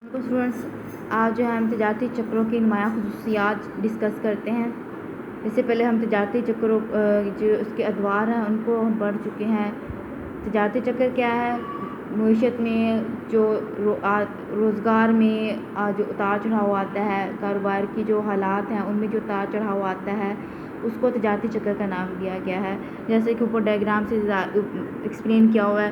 Students, آج جو ہے ہم تجارتی چکروں کی نمایاں خصوصیات ڈسکس کرتے ہیں۔ اس سے پہلے ہم تجارتی چکروں جو اس کے ادوار ہیں ان کو ہم پڑھ چکے ہیں۔ تجارتی چکر کیا ہے؟ معیشت میں جو روزگار میں جو اتار چڑھاؤ آتا ہے، کاروبار کی جو حالات ہیں ان میں جو اتار چڑھاؤ آتا ہے اس کو تجارتی چکر کا نام دیا گیا ہے۔ جیسے کہ اوپر ڈائیگرام سے ایکسپلین کیا ہوا ہے،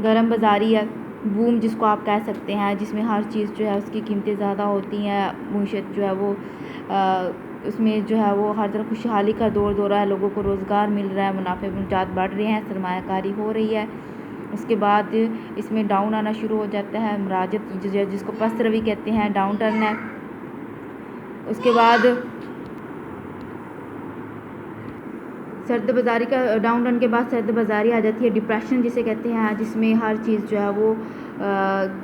گرم بازاری ہے، بوم جس کو آپ کہہ سکتے ہیں، جس میں ہر چیز جو ہے اس کی قیمتیں زیادہ ہوتی ہیں، معیشت جو ہے وہ اس میں جو ہے وہ ہر طرف خوشحالی کا دور رہا ہے، لوگوں کو روزگار مل رہا ہے، منافع منجات بڑھ رہے ہیں، سرمایہ کاری ہو رہی ہے۔ اس کے بعد اس میں ڈاؤن آنا شروع ہو جاتا ہے، مراجعت جس کو پست روی کہتے ہیں، ڈاؤن ٹرن ہے۔ اس کے بعد سرد بازاری کا ڈاؤن ٹرن کے بعد سرد بازاری آ جاتی ہے، ڈپریشن جسے کہتے ہیں، جس میں ہر چیز جو ہے وہ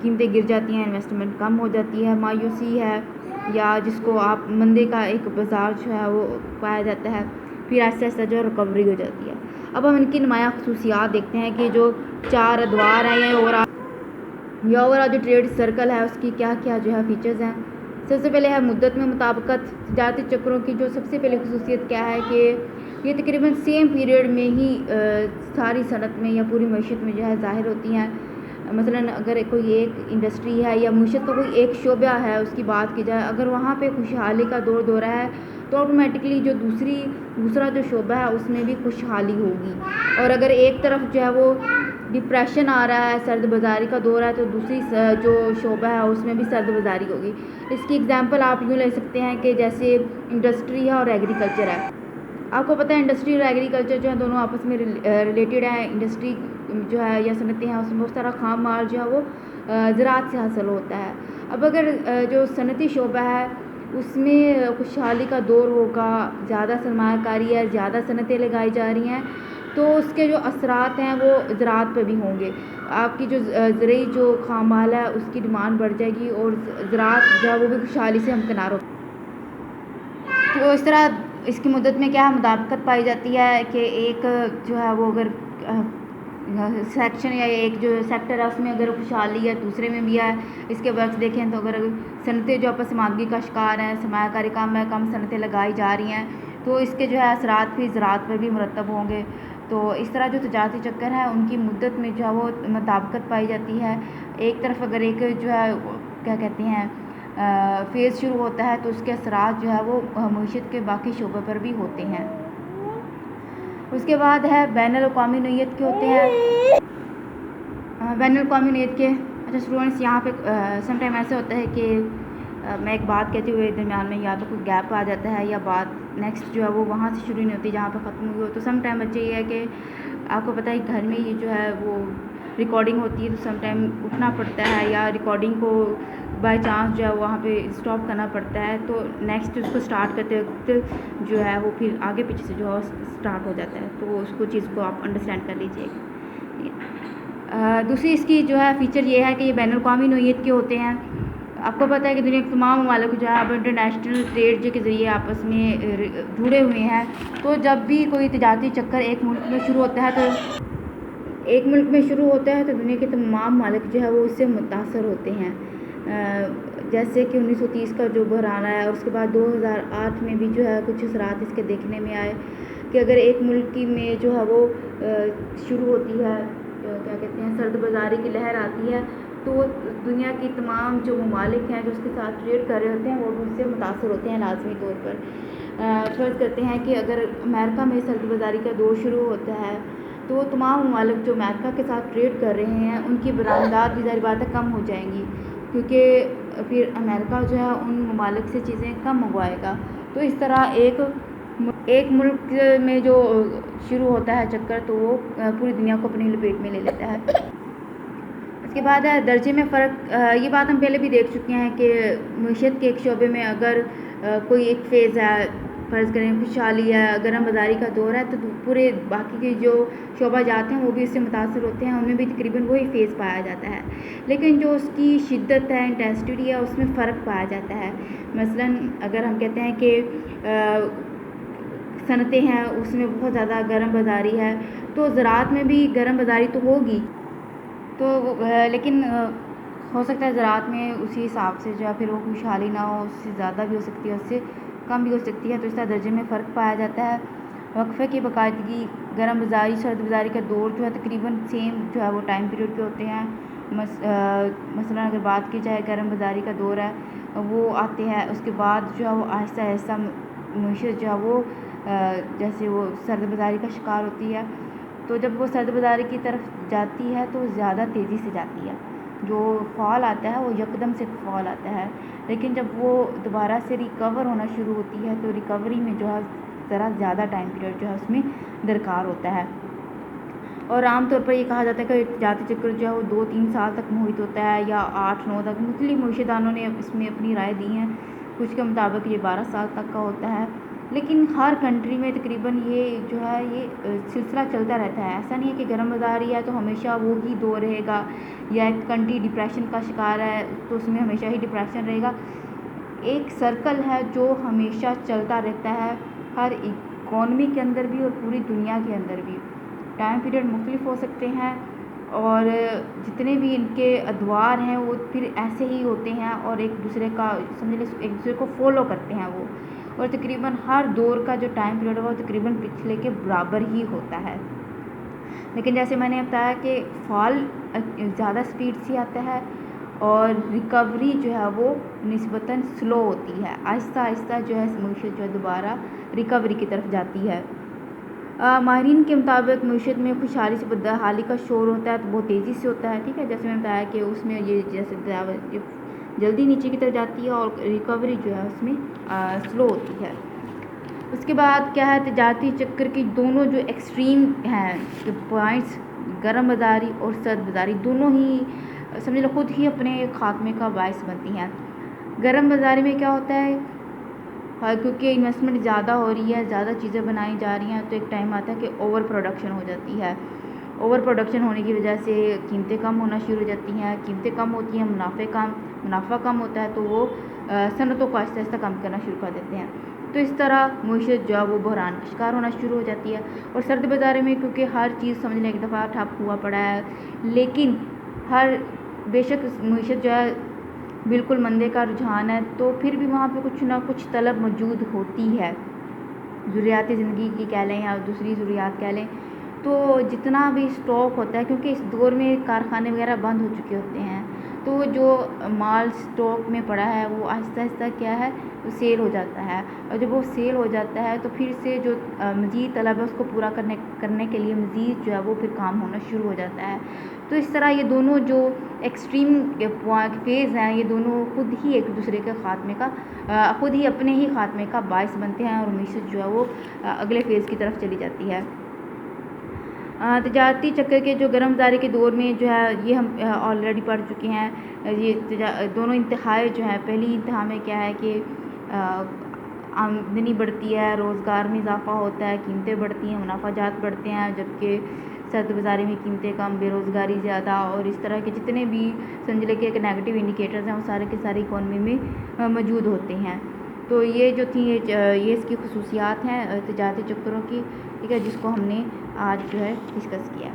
قیمتیں گر جاتی ہیں، انویسٹمنٹ کم ہو جاتی ہے، مایوسی ہے، یا جس کو آپ مندے کا ایک بازار جو ہے وہ پایا جاتا ہے، پھر ایسے ایسے جو ریکوری ہو جاتی ہے۔ اب ہم ان کی نمایاں خصوصیات دیکھتے ہیں کہ جو 4 ادوار ہیں یا اوورآل جو ٹریڈ سرکل ہے اس کی کیا کیا جو ہے فیچرز ہیں۔ سب سے پہلے ہے مدت میں مطابقت۔ تجارتی چکروں کی جو سب سے پہلے خصوصیت کیا ہے کہ یہ تقریباً سیم پیریڈ میں ہی ساری صنعت میں یا پوری معیشت میں جو ہے ظاہر ہوتی ہیں۔ مثلاً اگر کوئی ایک انڈسٹری ہے یا معیشت کا کوئی ایک شعبہ ہے اس کی بات کی جائے، اگر وہاں پہ خوشحالی کا دور رہا ہے تو آٹومیٹکلی جو دوسرا جو شعبہ ہے اس میں بھی خوشحالی ہوگی، اور اگر ایک طرف جو ہے وہ ڈپریشن آ رہا ہے، سرد بازاری کا دور ہے، تو دوسری جو شعبہ ہے اس میں بھی سرد بازاری ہوگی۔ اس کی اگزامپل آپ یوں لے سکتے ہیں کہ جیسے انڈسٹری ہے اور ایگریکلچر ہے۔ آپ کو پتہ ہے انڈسٹری اور ایگریکلچر جو ہے دونوں آپس میں ریلیٹڈ ہیں۔ انڈسٹری جو ہے یا صنعتیں ہیں اس میں بہت سارا خام مال جو ہے وہ زراعت سے حاصل ہوتا ہے۔ اب اگر جو صنعتی شعبہ ہے اس میں خوشحالی کا دور ہوگا، زیادہ سرمایہ کاری ہے، زیادہ صنعتیں لگائی جا رہی ہیں، تو اس کے جو اثرات ہیں وہ زراعت پہ بھی ہوں گے۔ آپ کی جو زرعی جو خام مال ہے اس کی ڈیمانڈ بڑھ جائے گی اور زراعت جو ہے وہ بھی خوشحالی سے ہمکنار ہوگی۔ تو اس طرح اس کی مدت میں کیا مطابقت پائی جاتی ہے کہ ایک جو ہے وہ اگر سیکشن یا ایک جو سیکٹر ہے اس میں اگر خوشحالی ہے دوسرے میں بھی ہے۔ اس کے برعکس دیکھیں تو اگر صنعتیں جو آپس مانگی کا شکار ہیں، سرمایہ کاری کم ہے، کم صنعتیں لگائی جا رہی ہیں، تو اس کے جو ہے اثرات بھی زراعت پر بھی مرتب ہوں گے۔ تو اس طرح جو تجارتی چکر ہے ان کی مدت میں جو ہے وہ مطابقت پائی جاتی ہے۔ ایک طرف اگر ایک جو ہے کیا کہتے ہیں فیز شروع ہوتا ہے تو اس کے اثرات جو ہے وہ معیشت کے باقی شعبوں پر بھی ہوتے ہیں۔ اس کے بعد ہے بین الاقوامی نوعیت کے ہوتے ہیں۔ بین الاقوامی نوعیت کے اسٹوڈنٹس، یہاں پہ سم ٹائم ایسا ہوتا ہے کہ میں ایک بات کہتے ہوئے درمیان میں یا تو کوئی گیپ آ جاتا ہے یا بات نیکسٹ جو ہے وہ وہاں سے شروع نہیں ہوتی جہاں پہ ختم ہوئی ہو، تو سم ٹائم بچے یہ ہے کہ آپ کو پتہ ہے گھر میں یہ جو ہے وہ ریکارڈنگ ہوتی ہے تو سم ٹائم اٹھنا پڑتا ہے یا ریکارڈنگ کو بائی چانس جو ہے وہاں پہ اسٹاپ کرنا پڑتا ہے، تو نیکسٹ اس کو اسٹارٹ کرتے وقت جو ہے وہ پھر آگے پیچھے سے جو ہے اسٹارٹ ہو جاتا ہے، تو اس کو چیز کو آپ انڈرسٹینڈ کر لیجیے۔ دوسری اس کی جو ہے فیچر یہ ہے کہ یہ بین الاقوامی نوعیت کے ہوتے ہیں۔ آپ کو پتہ ہے کہ دنیا کے تمام ممالک جو ہے اب انٹرنیشنل ٹریڈ کے ذریعے آپس میں جڑے ہوئے ہیں، تو جب بھی کوئی تجارتی چکر ایک ملک میں شروع ہوتا ہے تو دنیا کے تمام ممالک جو ہے وہ اس سے متاثر ہوتے ہیں۔ جیسے کہ 1930 کا جو بحران آیا، اس کے بعد 2008 میں بھی جو ہے کچھ اثرات اس کے دیکھنے میں آئے کہ اگر ایک ملک میں جو ہے وہ شروع ہوتی ہے کیا کہتے ہیں سرد بازاری کی لہر آتی ہے، تو دنیا کی تمام جو ممالک ہیں جو اس کے ساتھ ٹریڈ کر رہے ہوتے ہیں وہ بھی اس سے متاثر ہوتے ہیں لازمی طور پر۔ فرض کرتے ہیں کہ اگر امریکہ میں سرد بازاری کا دور شروع ہوتا ہے تو تمام ممالک جو امریکہ کے ساتھ ٹریڈ کر رہے ہیں ان کی برآمدات بھی ظاہر بات ہے کم ہو جائیں گی، کیونکہ پھر امریکہ جو ہے ان ممالک سے چیزیں کم منگوائے گا۔ تو اس طرح ایک ملک میں جو شروع ہوتا ہے چکر تو وہ پوری دنیا کو اپنی لپیٹ میں لے لیتا ہے۔ اس کے بعد ہے درجے میں فرق۔ یہ بات ہم پہلے بھی دیکھ چکے ہیں کہ معیشت کے ایک شعبے میں اگر کوئی ایک فیز ہے، فرض کریں خوشحالی ہے، گرم بازاری کا دور ہے، تو پورے باقی کے جو شعبہ جات ہیں وہ بھی اس سے متاثر ہوتے ہیں، ان میں بھی تقریباً وہی فیز پایا جاتا ہے، لیکن جو اس کی شدت ہے، انٹینسٹی ہے، اس میں فرق پایا جاتا ہے۔ مثلاً اگر ہم کہتے ہیں کہ صنعتیں ہیں اس میں بہت زیادہ گرم بازاری ہے، تو زراعت میں بھی گرم بازاری تو ہوگی، تو لیکن ہو سکتا ہے زراعت میں اسی حساب سے جو ہے پھر وہ خوشحالی نہ ہو، اس سے زیادہ بھی ہو سکتی ہے، اس سے کم بھی ہو سکتی ہے، تو اس طرح درجے میں فرق پایا جاتا ہے۔ وقفے کی باقاعدگی، گرم بازاری سرد بازاری کا دور جو ہے تقریباً سیم جو ہے وہ ٹائم پیریڈ کے ہوتے ہیں۔ مثلا اگر بات کی جائے گرم بازاری کا دور ہے وہ آتے ہیں، اس کے بعد جو ہے وہ آہستہ آہستہ معیشت جو ہے وہ جیسے وہ سرد بازاری کا شکار ہوتی ہے، تو جب وہ سرد بازاری کی طرف جاتی ہے تو زیادہ تیزی سے جاتی ہے، جو فال آتا ہے وہ یکدم سے فال آتا ہے، لیکن جب وہ دوبارہ سے ریکور ہونا شروع ہوتی ہے تو ریکوری میں جو ہے ذرا زیادہ ٹائم پیریڈ جو ہے اس میں درکار ہوتا ہے۔ اور عام طور پر یہ کہا جاتا ہے کہ تجارتی چکر جو ہے وہ 2-3 سال تک محیط ہوتا ہے، یا 8-9 تک۔ مختلف معیشت دانوں نے اس میں اپنی رائے دی ہیں، کچھ کے مطابق یہ 12 سال تک کا ہوتا ہے، لیکن ہر کنٹری میں تقریباً یہ جو ہے یہ سلسلہ چلتا رہتا ہے۔ ایسا نہیں ہے کہ گرم بازاری ہے تو ہمیشہ وہی دور رہے گا، یا ایک کنٹری ڈپریشن کا شکار ہے تو اس میں ہمیشہ ہی ڈپریشن رہے گا۔ ایک سرکل ہے جو ہمیشہ چلتا رہتا ہے، ہر اکانومی کے اندر بھی اور پوری دنیا کے اندر بھی۔ ٹائم پیریڈ مختلف ہو سکتے ہیں اور جتنے بھی ان کے ادوار ہیں وہ پھر ایسے ہی ہوتے ہیں، اور ایک دوسرے کا سمجھ لیں ایک دوسرے کو فالو کرتے ہیں وہ، اور تقریباً ہر دور کا جو ٹائم پیریڈ ہوگا وہ تقریباً پچھلے کے برابر ہی ہوتا ہے۔ لیکن جیسے میں نے بتایا کہ فال زیادہ سپیڈ سے آتا ہے اور ریکوری جو ہے وہ نسبتاً سلو ہوتی ہے، آہستہ آہستہ جو ہے معیشت جو ہے دوبارہ ریکوری کی طرف جاتی ہے۔ ماہرین کے مطابق معیشت میں خوشحالی سے بدحالی کا شور ہوتا ہے تو بہت تیزی سے ہوتا ہے، ٹھیک ہے، جیسے میں نے بتایا کہ اس میں یہ جیسے جلدی نیچے کی طرف جاتی ہے اور ریکوری جو ہے اس میں سلو ہوتی ہے۔ اس کے بعد کیا ہے، تجارتی چکر کی دونوں جو ایکسٹریم ہیں پوائنٹس، گرم بازاری اور سرد بازاری، دونوں ہی سمجھ لو خود ہی اپنے خاتمے کا باعث بنتی ہیں۔ گرم بازاری میں کیا ہوتا ہے، کیونکہ انویسٹمنٹ زیادہ ہو رہی ہے، زیادہ چیزیں بنائی جا رہی ہیں، تو ایک ٹائم آتا ہے کہ اوور پروڈکشن ہو جاتی ہے۔ اوور پروڈکشن ہونے کی وجہ سے قیمتیں کم ہونا شروع ہو جاتی ہیں، قیمتیں کم ہوتی ہیں، منافع کم ہوتا ہے، تو وہ صنعتوں کو آہستہ آہستہ کم کرنا شروع کر دیتے ہیں، تو اس طرح معیشت جو ہے وہ بحران کا شکار ہونا شروع ہو جاتی ہے۔ اور سرد بازار میں کیونکہ ہر چیز سمجھ لیں ایک دفعہ ٹھپ ہوا پڑا ہے، لیکن بے شک معیشت جو ہے بالکل مندے کا رجحان ہے، تو پھر بھی وہاں پہ کچھ نہ کچھ طلب موجود ہوتی ہے، ضروریات زندگی کی کہہ لیں یا دوسری ضروریات کہہ لیں، تو جتنا بھی اسٹاک ہوتا ہے، کیونکہ اس دور میں کارخانے وغیرہ بند ہو چکے ہوتے ہیں، تو جو مال اسٹاک میں پڑا ہے وہ آہستہ آہستہ کیا ہے وہ سیل ہو جاتا ہے، اور جب وہ سیل ہو جاتا ہے تو پھر سے جو مزید طلب ہے اس کو پورا کرنے کے لیے مزید جو ہے وہ پھر کام ہونا شروع ہو جاتا ہے۔ تو اس طرح یہ دونوں جو ایکسٹریم فیز ہیں، یہ دونوں خود ہی ایک دوسرے کے خاتمے کا خود ہی اپنے ہی خاتمے کا باعث بنتے ہیں، اور معیشت جو ہے وہ اگلے فیز کی طرف چلی جاتی ہے۔ تجارتی چکر کے جو گرم بازاری کے دور میں جو ہے یہ ہم آلریڈی پڑھ چکے ہیں، یہ دونوں انتہائیں جو ہیں، پہلی انتہا میں کیا ہے کہ آمدنی بڑھتی ہے، روزگار میں اضافہ ہوتا ہے، قیمتیں بڑھتی ہیں، منافع جات بڑھتے ہیں، جبکہ سرد بازاری میں قیمتیں کم، بے روزگاری زیادہ، اور اس طرح کے جتنے بھی سمجھ لیں کہ ایک نیگیٹو انڈیکیٹرز ہیں وہ سارے کے سارے اکانومی میں موجود ہوتے ہیں۔ تو یہ جو تھی یہ اس کی خصوصیات ہیں تجارتی چکروں کی، ٹھیک ہے، جس کو ہم نے آج جو ہے ڈسکس کیا۔